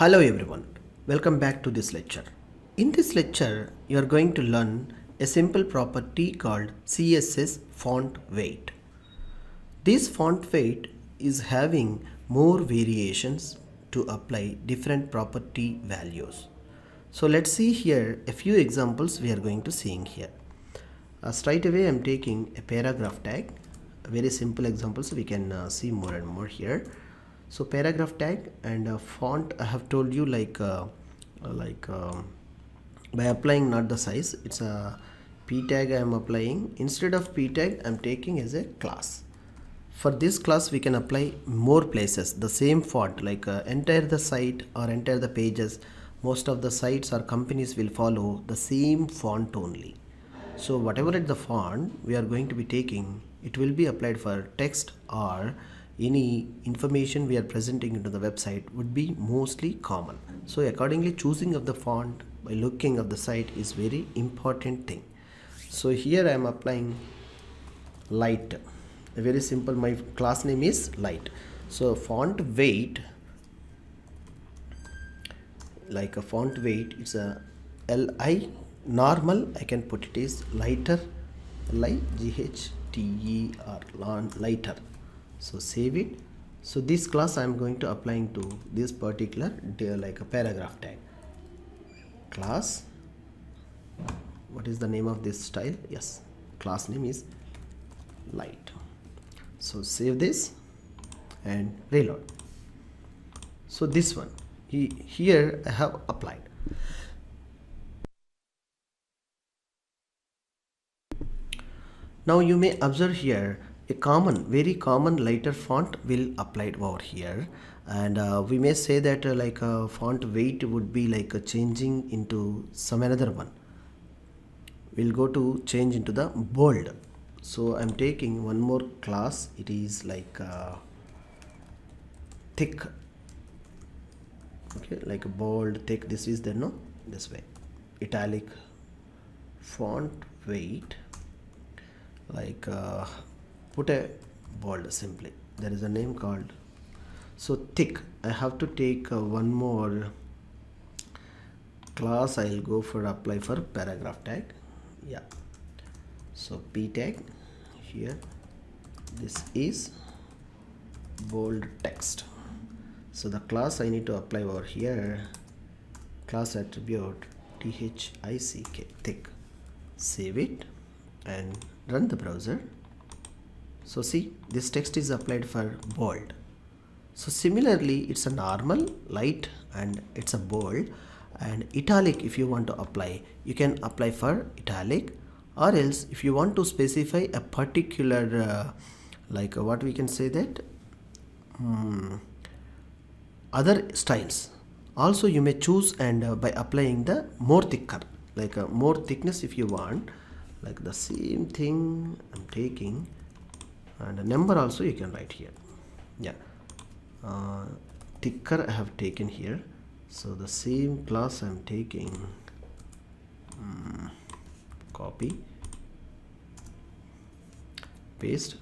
Hello everyone, welcome back to this lecture. In this lecture, you are going to learn a simple property called CSS font weight. This font weight is having more variations to apply different property values. So let's see here a few examples we are going to seeing here. Straight away I am taking a paragraph tag, a very simple example so we can see more and more here. So paragraph tag and font I have told you by applying not the size, it's a p tag I am applying. Instead of p tag I am taking as a class. For this class we can apply more places the same font, like entire the site or entire the pages. Most of the sites or companies will follow the same font only. So whatever is the font we are going to be taking, it will be applied for text or any information we are presenting into the website would be mostly common. So accordingly, choosing of the font by looking of the site is very important thing. So here I am applying light, a very simple, my class name is light. So font weight, like a font weight, it's a li normal, I can put it is lighter, lighter, lighter. So save it. So this class I am going to applying to this particular like a paragraph tag. Class, what is the name of this style? Yes, class name is light. So save this and reload. So this one here I have applied. Now you may observe here a very common lighter font will applied over here, and we may say that like a font weight would be like a changing into some another one. We'll go to change into the bold. So I'm taking one more class. It is like thick. Okay, like a bold, thick. This is the no this way. Italic font weight. Like put a bold simply. There is a name called so thick. I have to take one more class. I'll go for apply for paragraph tag. Yeah. So p tag here. This is bold text. So the class I need to apply over here. Class attribute thick, thick. Save it and run the browser. So see, this text is applied for bold. So similarly, it's a normal, light, and it's a bold. And italic, if you want to apply, you can apply for italic, or else if you want to specify a particular like what we can say that other styles also you may choose, and by applying the more thicker, like a more thickness if you want, like the same thing I'm taking, and a number also you can write here. Yeah, thicker I have taken here. So the same class I'm taking, copy, paste,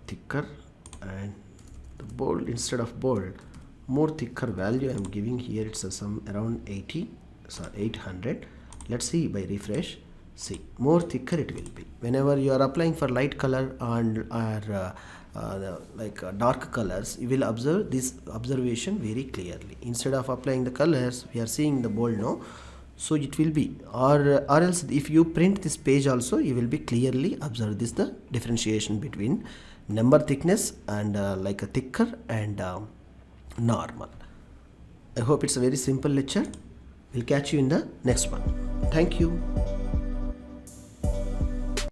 thicker, and the bold, instead of bold, more thicker value I'm giving here. It's some around 80, so 800. Let's see by refresh. See, more thicker it will be. Whenever you are applying for light color and dark colors, you will observe this observation very clearly. Instead of applying the colors, we are seeing the bold now. So it will be, or else if you print this page also, you will be clearly observe this the differentiation between number thickness and like a thicker and normal. I hope it's a very simple lecture. We'll catch you in the next one. Thank you.